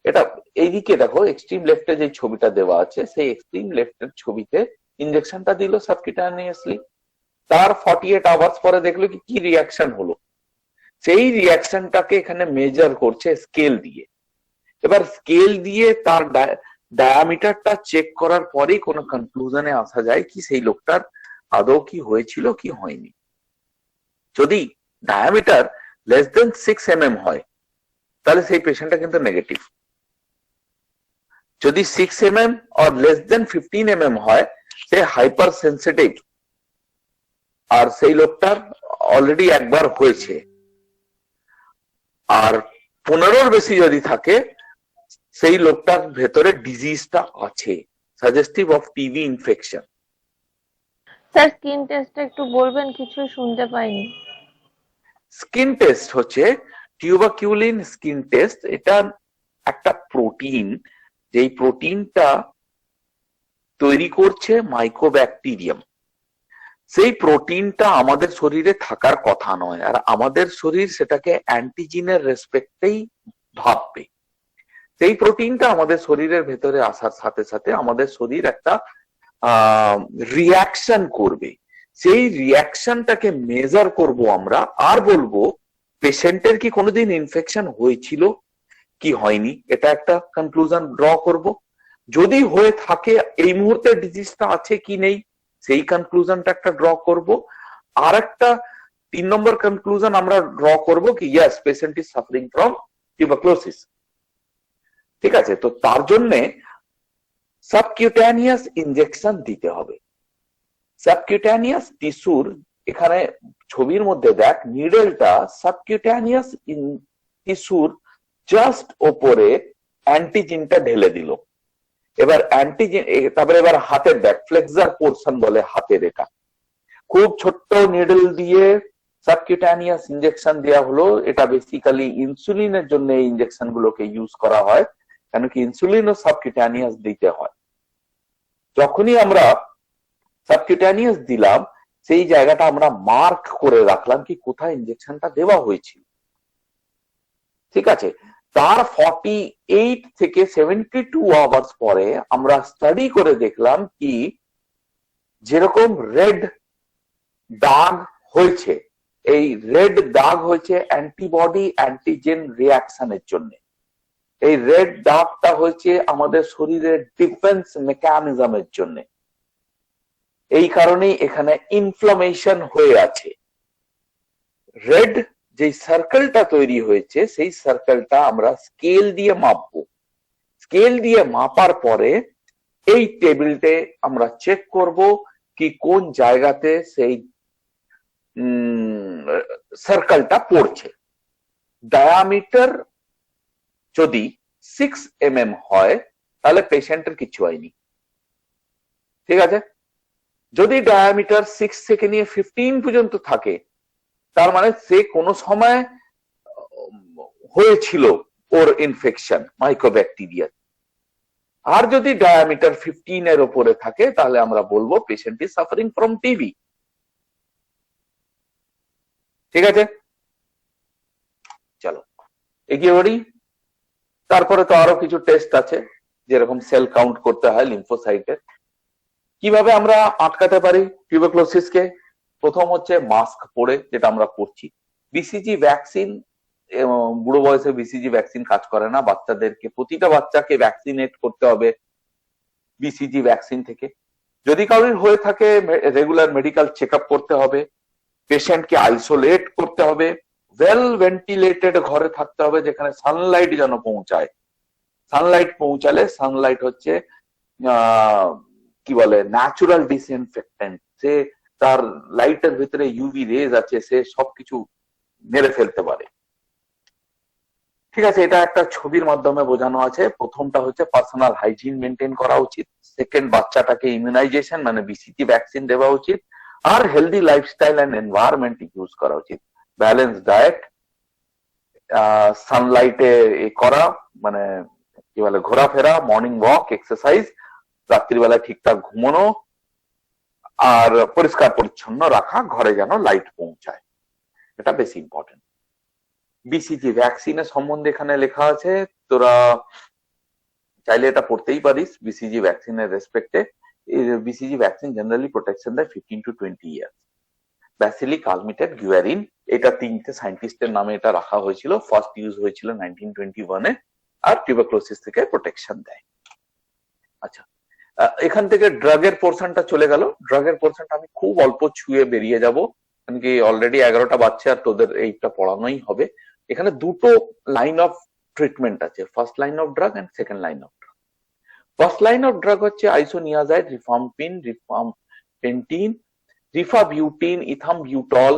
এটা এইদিকে দেখো, এক্সট্রিম লেফটে যে ছবিটা দেওয়া আছে, সেই এক্সট্রিম লেফটের ছবিতে ইনজেকশনটা দিল সাবকিউটানিয়াসলি। তার 48 আওয়ার্স পরে দেখলো কি রিয়াকশন হলো, সেই রিয়াকশনটাকে এখানে মেজার করছে স্কেল দিয়ে। এবার স্কেল দিয়ে তার ডায়ামিটারটা চেক করার পরেই কোনো কনক্লুশনে আসা যায় কি সেই লোকটার আদৌ কি হয়েছিল কি হয়নি। যদি ডায়ামিটার লেস দেন 6 mm হয় তাহলে সেই পেশেন্টটা কিন্তু নেগেটিভ। যদি 6 mm or less than 15 mm হয় সে হাইপার সেন্সিটিভ, আর সেই লোকটার অলরেডি একবার হয়েছে। আর 15-র বেশি যদি থাকে সেই লোকটার ভেতরে ডিজিজটা আছে, suggestive of TB infection. Sir skin টেস্টটা একটু বলবেন, কিছু শুনতে পাইনি। স্কিন টেস্ট হচ্ছে টিউবারকিউলিন স্কিন টেস্ট। এটা একটা প্রোটিন, যেই প্রোটিনটা তৈরি করছে মাইকোব্যাকটেরিয়াম। সেই প্রোটিনটা আমাদের শরীরে থাকার কথা নয়, আর আমাদের শরীর সেটাকে অ্যান্টিজিনের রেসপেক্টেই ভাববে। সেই প্রোটিনটা আমাদের শরীরের ভেতরে আসার সাথে সাথে আমাদের শরীর একটা রিয়াকশন করবে। সেই রিয়াকশনটাকে মেজার করব আমরা, আর বলবো পেশেন্টের কি কোনোদিন ইনফেকশন হয়েছিল কি হয়নি, এটা একটা কনক্লুশন ড্র করব। যদি হয়ে থাকে এই মুহূর্তে ডিজিজটা আছে কি নেই, সেই কনক্লুশনটা একটা ড্র করব। আর একটা 3 নম্বর কনক্লুশন আমরা ড্র করব কি yes patient is suffering from tuberculosis. ঠিক আছে, তো তার জন্য সাবকিউটানিয়াস ইনজেকশন দিতে হবে। সাবকিউটানিয়াস টিস্যুর এখানে ছবির মধ্যে দেখ, নিডলটা সাবকিউটানিয়াস টিস্যুর জাস্ট ওপরে অ্যান্টিজেনটা ঢেলে দিল। এবার অ্যান্টিজেন, তারপরে এবার হাতের দেখ, ফ্লেক্সার পোর্শন বলে হাতের, এটা খুব ছোট্ট নিডল দিয়ে সাবকিউটানিয়াস ইনজেকশন দেওয়া হলো। এটা বেসিক্যালি ইনসুলিনের জন্য এই ইনজেকশন গুলোকে ইউজ করা হয়, কেন কি ইনসুলিনও সাবকিউটানিয়াস দিতে হয়। যখনই আমরা সাবকিউটানিয়াস দিলাম সেই জায়গাটা আমরা মার্ক করে রাখলাম কি কোথায় ইনজেকশনটা দেওয়া হয়েছিল। ঠিক আছে, তার 48 থেকে 72 আওয়ার্স পরে আমরা স্টাডি করে দেখলাম কি যেরকম রেড দাগ হয়েছে, এই রেড দাগ হয়েছে অ্যান্টিবডি অ্যান্টিজেন রিয়াকশনের জন্য। এই রেড দাগটা হয়েছে আমাদের শরীরের ডিফেন্স মেকানিজমের জন্য। এই কারণেই এখানে ইনফ্লামেশন হয়ে আছে। রেড যে সার্কেলটা তৈরি হয়েছে সেই সার্কেলটা আমরা স্কেল দিয়ে মাপবো। স্কেল দিয়ে মাপার পরে এই টেবিলটে আমরা চেক করব কি কোন জায়গাতে সেই সার্কেলটা পড়ছে। ডায়ামিটার যদি 6 mm হয় তাহলে পেশেন্টের কিছু হয়নি, ঠিক আছে। যদি ডায়ামিটার 6 থেকে নিয়ে 15 পর্যন্ত থাকে তার মানে সে কোনো সময় হয়েছিল ওর ইনফেকশন মাইকোব্যাকটেরিয়া। আর যদি ডায়ামিটার 15 এর উপরে থাকে তাহলে আমরা বলবো patient is suffering from TB, ঠিক আছে। চলো এগিয়ে বলি। তারপরে তো আরো কিছু টেস্ট আছে, যেরকম সেল কাউন্ট করতে হয় লিম্ফোসাইটের। কিভাবে আমরা আটকাতে পারি টিউবারকুলোসিসকে? প্রথম হচ্ছে মাস্ক পরে, যেটা আমরা করছি। বিসিজি ভ্যাকসিন, বুড়ো বয়সে বিসিজি ভ্যাকসিন কাজ করে না। বাচ্চাদেরকে, প্রতিটা বাচ্চাকে ভ্যাকসিনেট করতে হবে বিসিজি ভ্যাকসিন থেকে। যদি কারোর হয়ে থাকে রেগুলার মেডিকেল চেক আপ করতে হবে। পেশেন্টকে আইসোলেট করতে হবে, ওয়েল ভেন্টিলেটেড ঘরে থাকতে হবে যেখানে সানলাইট যেন পৌঁছায়। সানলাইট পৌঁছালে, সানলাইট হচ্ছে কি বলে ন্যাচুরাল ডিসইনফেক্টেন্ট। সে তার লাইটের ভিতরে ইউভি রেজ আছে, সে সবকিছু মেরে ফেলতে পারে, ঠিক আছে। এটা একটা ছবির মাধ্যমে বোঝানো আছে। প্রথমটা হচ্ছে পার্সোনাল হাইজিন মেনটেন করা উচিত। সেকেন্ড, বাচ্চাটাকে ইমিউনাইজেশন মানে বিসিজি ভ্যাকসিন দেওয়া উচিত। আর healthy lifestyle and environment use করা উচিত। ব্যালেন্স ডায়েট, সানলাইটে করা মানে কি বলে ঘোরাফেরা, মর্নিং ওয়াক, এক্সারসাইজ, রাত্রিবেলা ঠিকঠাক ঘুমানো, আর পরিষ্কার পরিচ্ছন্ন রাখা, ঘরে যেন লাইট পৌঁছায়, এটা বেশি ইম্পর্টেন্ট। বিসিজি ভ্যাকসিনের সম্বন্ধে এখানে লেখা আছে, তোরা চাইলে এটা পড়তেই পারিস। বিসিজি ভ্যাকসিনের রেসপেক্টে, বিসিজি ভ্যাকসিন জেনারেলি প্রোটেকশন দেয় 15 to 20 ইয়ার্স। ব্যাসিলিক, আলমিটেড, গুয়ারিন, এটা তিনটে সায়েন্টিস্টের নামে এটা রাখা হয়েছিল। ফার্স্ট ইউজ হয়েছিল 1921-এ, আর টিউবারকুলোসিস থেকে প্রোটেকশন দেয়। আচ্ছা, এখান থেকে ড্রাগের পোর্শনটা চলে গেল। ড্রাগের পোর্শনটা আমি খুব অল্প ছুঁয়ে বেরিয়ে যাব, কারণ কি অলরেডি 11টা বাজছে আর তোদের এইটা পড়ানোই হবে। এখানে দুটো লাইন অফ ট্রিটমেন্ট আছে, first line of drug and second line of drug. First line of drug হচ্ছে আইসোনিয়াজাইড, রিফাম্পিন, রিফাম্পেন্টিন, রিফাবিউটিন, ইথামবিউটল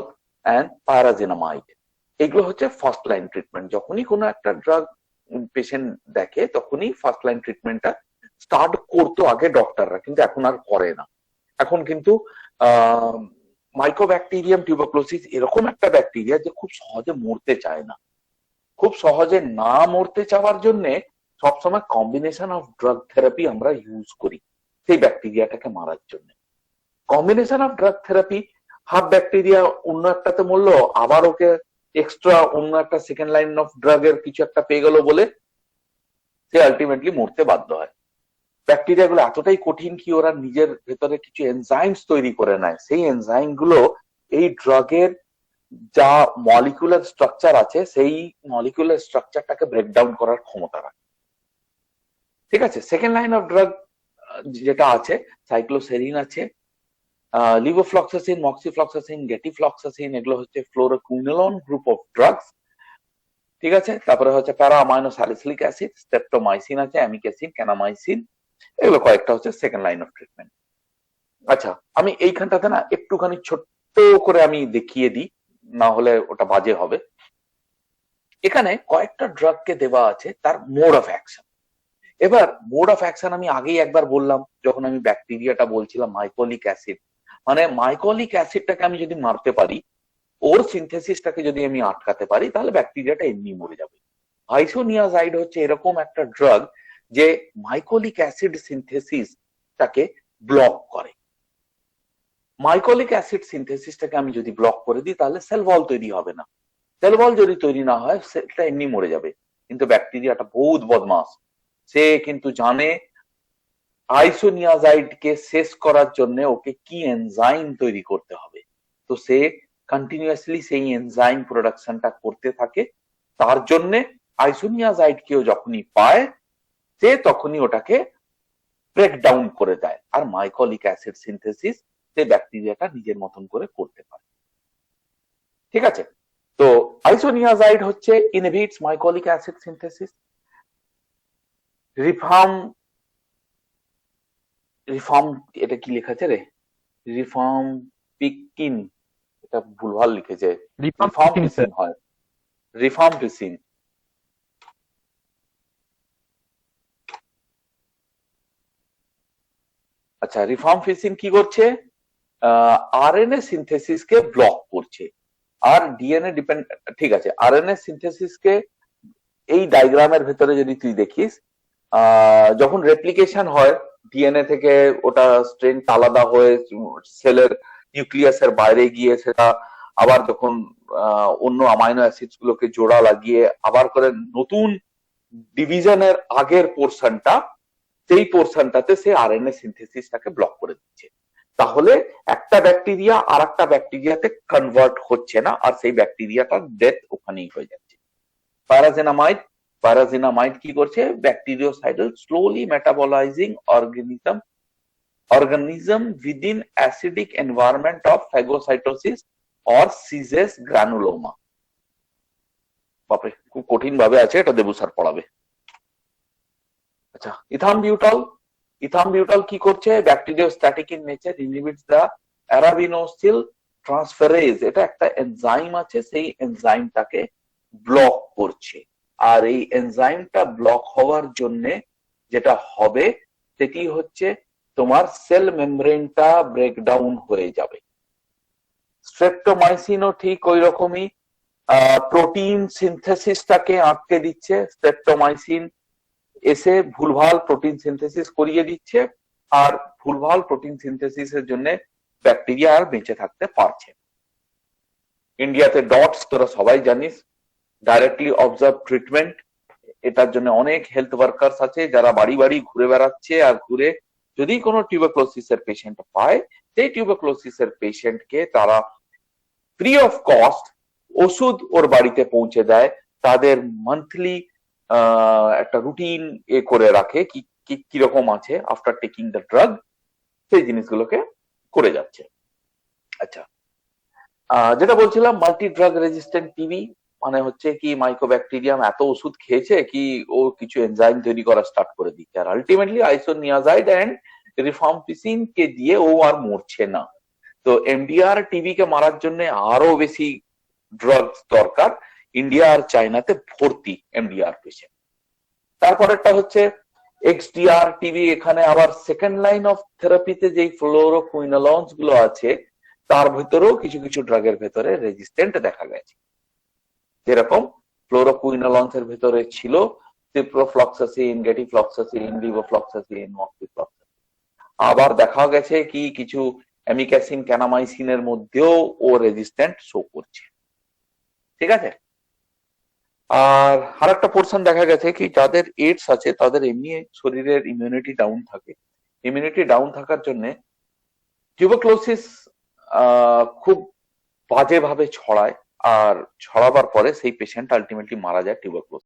এন্ড পারাজিনামাইড। এগুলো হচ্ছে ফার্স্ট লাইন ট্রিটমেন্ট। যখনই কোনো একটা ড্রাগ পেশেন্ট দেখে তখনই ফার্স্ট লাইন ট্রিটমেন্টটা স্টার্ট করতো আগে ডক্টররা, কিন্তু এখন আর করে না। এখন কিন্তু মাইকোব্যাকটেরিয়াম টিউবারকুলোসিস এরকম একটা ব্যাকটেরিয়া যে খুব সহজে মরতে চায় না। খুব সহজে না মরতে চাওয়ার জন্য সবসময় কম্বিনেশন অফ ড্রাগ থেরাপি আমরা ইউজ করি সেই ব্যাকটেরিয়াটাকে মারার জন্য। Combination of drug therapy, half bacteria অন্য একটাতে মরলো, আবার ওকে এক্সট্রা অন্য একটা সেকেন্ড লাইন অফ ড্রাগের কিছু একটা পেয়ে গেল বলে সে আলটিমেটলি মরতে বাধ্য হয়। ব্যাকটেরিয়া গুলো এতটাই কঠিন কি ওরা নিজের ভেতরে কিছু এনজাইমস তৈরি করে নেয়। সেই এনজাইম গুলো এই ড্রাগের যা মলিকুলার স্ট্রাকচার আছে সেই মলিকুলার স্ট্রাকচারটাকে ব্রেকডাউন করার ক্ষমতা রাখে, ঠিক আছে। সেকেন্ড লাইন অফ ড্রাগ যেটা আছে, সাইক্লোসেরিন আছে, লিভোফ্লক্সাসিন, মক্সিফ্লক্সাসিন, গেটিফ্লক্সাসিন, এগুলো হচ্ছে ফ্লোরোকুইনোলন গ্রুপ অফ ড্রাগস, ঠিক আছে। তারপরে হচ্ছে প্যারা অ্যামাইনো স্যালিসিলিক অ্যাসিড, স্ট্রেপ্টোমাইসিন আছে, অ্যামিকেসিন, ক্যানামাইসিন, এগুলো কয়েকটা হচ্ছে সেকেন্ড লাইন অফ ট্রিটমেন্ট। আচ্ছা, আমি এইখানটাতে না একটুখানি ছোট্ট করে আমি দেখিয়ে দিই, না হলে ওটা বাজে হবে। এখানে কয়েকটা ড্রাগকে দেওয়া আছে তার মোড অফ অ্যাকশন। এবার মোড অফ অ্যাকশন আমি আগেই একবার বললাম যখন আমি ব্যাকটেরিয়াটা বলছিলাম, মাইকোলিক অ্যাসিড। মানে মাইকোলিক অ্যাসিডটাকে আমি যদি মারতে পারি, ওর সিনথেসিসটাকে যদি আমি আটকাতে পারি, তাহলে ব্যাকটেরিয়াটা এমনি মরে যাবে। আইসোনিয়াজাইড হচ্ছে এরকম একটা ড্রাগ যে মাইকোলিক অ্যাসিড সিনথেসিসটাকে ব্লক করে। মাইকোলিক অ্যাসিড সিনথেসিসটাকে আমি যদি ব্লক করে দিই তাহলে সেল ওয়াল তৈরি হবে না। সেল ওয়াল যদি তৈরি না হয় সেটা এমনি মরে যাবে। কিন্তু ব্যাকটেরিয়াটা বহুত বদমাস, সে কিন্তু জানে আইসোনিয়াজাইডকে শেষ করার জন্য ওকে কি এনজাইম তৈরি করতে হবে। তো তো সে কন্টিনিউয়াসলি সেই এনজাইম প্রোডাকশনটা করতে থাকে। তার জন্য আইসোনিয়াজাইড কেও যখনই পায় সে তখনই ওটাকে ব্রেক ডাউন করে দেয়, আর মাইকোলিক অ্যাসিড সিনথেসিস সে ব্যাকটেরিয়াটা নিজের মতন করে করতে পারে। ঠিক আছে, তো আইসোনিয়াজাইড হচ্ছে ইনহিবিটস মাইকোলিক অ্যাসিড সিনথেসিস। রিফার্ম রিফার্ম এটা কি লেখা আছে রে, রিফার্ম পিকিন, এটা ভুলভাল লিখেছে, রিফার্মপিসিন হয়, রিফার্মপিসিন। আচ্ছা, রিফার্মপিসিন কি করছে, আরএনএ সিনথেসিস কে ব্লক করছে আর ডিএনএ ডিপেন্ড, ঠিক আছে, আরএনএ সিনথেসিস কে এই ডায়াগ্রামের ভেতরে যদি তুই দেখিস, যখন রেপ্লিকেশন হয় ডিএনএ থেকে ওটা স্ট্রেন্থ আলাদা হয়ে সেলের নিউক্লিয়াসের বাইরে গিয়ে সেটা আবার যখন অন্য অ্যামাইনো অ্যাসিডস গুলোকে জোড়া লাগিয়ে আবার করে নতুন ডিভিশনের আগের পোর্শনটা, সেই পোর্শনটাতে সে আরএনএ সিনথেসিসটাকে ব্লক করে দিচ্ছে। তাহলে একটা ব্যাকটেরিয়া আর একটা ব্যাকটেরিয়াতে কনভার্ট হচ্ছে না, আর সেই ব্যাকটেরিয়াটার ডেথ ওখানেই হয়ে যাচ্ছে। প্যারাজিনামাইড কি করছে, bactericidal slowly metabolising organism within acidic environment of phagocytosis or Siege's granuloma। বাপরে, খুব কঠিন ভাবে আছে, এটা দেবু স্যার পড়াবে। আচ্ছা, ইথামবিউটাল কি করছে, bacteriostatic in nature, inhibits the arabinosyl transferase, এটা একটা এনজাইম আছে, সেই এনজাইমটাকে ব্লক করছে। আর এই এনজাইমটা ব্লক হওয়ার জন্য যেটা হবে সেটি হচ্ছে তোমার সেল মেমব্রেনটা ব্রেকডাউন হয়ে যাবে। স্ট্রেপ্টোমাইসিনও ঠিক ওই রকমই প্রোটিন সিনথেসিসটাকে আটকে দিচ্ছে। স্ট্রেপ্টোমাইসিন এসে ভুলভাল প্রোটিন সিনথেসিস করিয়ে দিচ্ছে, আর ভুলভাল প্রোটিন সিনথেসিসের জন্য ব্যাকটেরিয়া আর বেঁচে থাকতে পারছে। ইন্ডিয়াতে ডটস তোরা সবাই জানিস, ডাইরেক্টলি অবজার্ভ ট্রিটমেন্ট, এটার জন্য অনেক হেলথ ওয়ার্কার্স আছে যারা বাড়ি বাড়ি ঘুরে বেড়াচ্ছে, আর ঘুরে যদি কোনো টিউবারকুলোসিসের পেশেন্ট পায় সেই টিউবারকুলোসিসের পেশেন্টকে তারা ফ্রি অফ কস্ট ওষুধ ওর বাড়িতে পৌঁছে দেয়। তাদের মান্থলি একটা রুটিন করে রাখে কি কিরকম আছে আফটার টেকিং দ্য ড্রাগ, সেই জিনিসগুলোকে করে যাচ্ছে। আচ্ছা, যেটা বলছিলাম মাল্টি ড্রাগ রেজিস্ট্যান্ট টিবি মানে হচ্ছে কি মাইকোব্যাকটেরিয়াম এত ওষুধ খেয়েছে কি ও কিছু এনজাইম তৈরি করা স্টার্ট করে দিচ্ছে, আর আলটিমেটলি আইসোনিয়াজাইড এন্ড রিফাম্পিসিন কে দিয়ে ও আর মরছে না। তো এমডিআর টিবি কে মারার জন্য আরো বেশি ড্রাগস দরকার। ইন্ডিয়া আর চায়নাতে ভর্তি এমডিআর পেশেন্ট। তারপরেরটা হচ্ছে এক্সডিআর টিবি, এখানে আবার সেকেন্ড লাইন অফ থেরাপিতে যেই ফ্লোরোকুইনোলনস গুলো আছে তার ভেতরেও কিছু কিছু ড্রাগের ভেতরে রেজিস্ট্যান্ট দেখা গেছে। যেরকম ফ্লোরোকুইনোলনস এর ভেতরে ছিল সিপ্রোফ্লক্সাসিন, গেটিফ্লক্সাসিন, লিভোফ্লক্সাসিন, মক্সিফ্লক্সাসিন। আবার দেখা গেছে কি কিছু অ্যামিক্যাসিন ক্যানামাইসিনের মধ্যেও ও রেজিস্ট্যান্ট শো করছে। ঠিক আছে, আর আরেকটা পোর্শন দেখা গেছে কি যাদের এইডস আছে তাদের এমনি শরীরের ইমিউনিটি ডাউন থাকে। ইমিউনিটি ডাউন থাকার জন্য টিউবারকুলোসিস খুব বাজেভাবে ছড়ায়, আর ছড়াবার পরে সেই পেশেন্ট আলটিমেটলি মারা যায় টিউবারকুলোসিস।